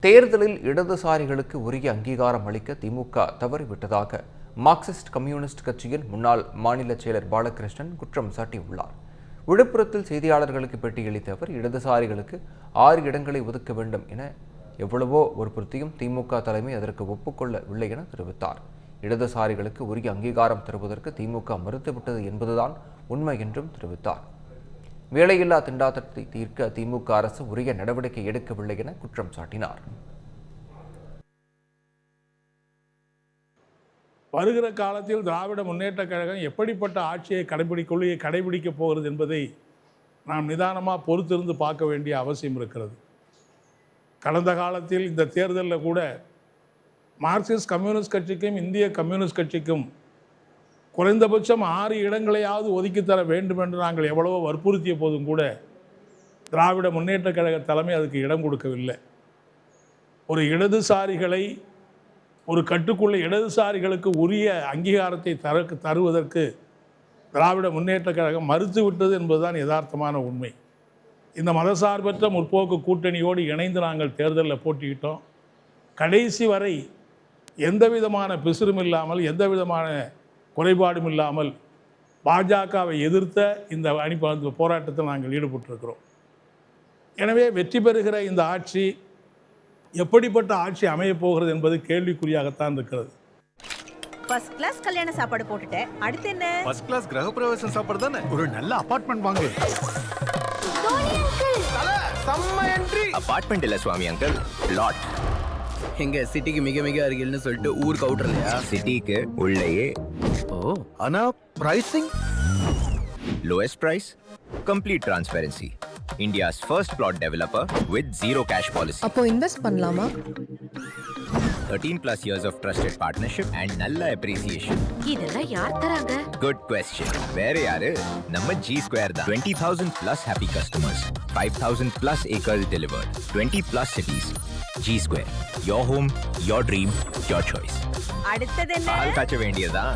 தேர்தலில் இடதுசாரிகளுக்கு உரிய அங்கீகாரம் அளிக்க திமுக தவறிவிட்டதாக மார்க்சிஸ்ட் கம்யூனிஸ்ட் கட்சியின் முன்னாள் மாநில செயலர் பாலகிருஷ்ணன் குற்றம் சாட்டியுள்ளார். விழுப்புரத்தில் செய்தியாளர்களுக்கு பேட்டியளித்த அவர், இடதுசாரிகளுக்கு 6 இடங்களை ஒதுக்க வேண்டும் என எவ்வளவோ வற்புறுத்தியும் திமுக தலைமை அதற்கு ஒப்புக்கொள்ளவில்லை என தெரிவித்தார். இடதுசாரிகளுக்கு உரிய அங்கீகாரம் தருவதற்கு திமுக மறுத்துவிட்டது என்பதுதான் உண்மை என்றும் தெரிவித்தார். வேலையில்லா திண்டாட்டத்தை தீர்க்க திமுக அரசு உரிய நடவடிக்கை எடுக்கவில்லை என குற்றம் சாட்டினார். வருகிற காலத்தில் திராவிட முன்னேற்றக் கழகம் எப்படிப்பட்ட ஆட்சியை கடைபிடிக்கப் போகிறது என்பதை நாம் நிதானமாக பொறுத்திருந்து பார்க்க வேண்டிய அவசியம் இருக்கிறது. கடந்த காலத்தில் இந்த தேர்தலில் கூட மார்க்சிஸ்ட் கம்யூனிஸ்ட் கட்சிக்கும் இந்திய கம்யூனிஸ்ட் கட்சிக்கும் குறைந்தபட்சம் 6 இடங்களையாவது ஒதுக்கித்தர வேண்டும் என்று நாங்கள் எவ்வளவோ வற்புறுத்திய போதும் கூட திராவிட முன்னேற்றக் கழக தலைமை அதுக்கு இடம் கொடுக்கவில்லை. ஒரு இடதுசாரிகளை ஒரு கட்டுக்குள்ள இடதுசாரிகளுக்கு உரிய அங்கீகாரத்தை தருவதற்கு திராவிட முன்னேற்றக் கழகம் மறுத்துவிட்டது என்பதுதான் யதார்த்தமான உண்மை. இந்த மதசார்பற்ற முற்போக்கு கூட்டணியோடு இணைந்து நாங்கள் தேர்தலில் போட்டியிட்டோம். கடைசி வரை எந்த விதமான பிசுறும் இல்லாமல் எந்த விதமான குறைபாடும் இல்லாமல் பாஜகவை எதிர்த்த இந்த போராட்டத்தில் நாங்கள் ஈடுபட்டிருக்கிறோம். எனவே வெற்றி பெறுகிற இந்த ஆட்சி எப்படிப்பட்ட ஆட்சி அமையப் போகிறது என்பது கேள்விக்குறியாகத்தான் இருக்கிறது. ஃபர்ஸ்ட் கிளாஸ் கல்யாண சாப்பாடு போட்டுட்டேன், அடுத்து என்ன? ஃபர்ஸ்ட் கிளாஸ் கிரகப்பிரவேசம் சாப்பாடு தானே. ஒரு நல்ல அபார்ட்மெண்ட் வாங்கு. செம்ம என்ட்ரி. அபார்ட்மெண்ட் இல்ல சுவாமி அங்கிள், லாட். எங்க சிட்டிக்கு மிக மிக அருகில்னு சொல்லிட்டு ஊருக்கு அவுட்டர் இல்லையா? சிட்டிக்கு உள்ளேயே. ஓ, ஆனா pricing Lowest price, complete transparency. India's first plot developer with zero cash policy. அப்போ இன்வெஸ்ட் பண்ணலாமா? 13+ years of trusted partnership and நல்ல appreciation. இதெல்லாம் யார் தராங்க? Good question. வேற யாரு? நம்ம G Square தான். 20,000+ happy customers. 5,000+ acres delivered. 20+ cities. G Square. Your home, your dream, your choice. அடுத்தது என்ன? பால் காய்ச்ச வேண்டியதா?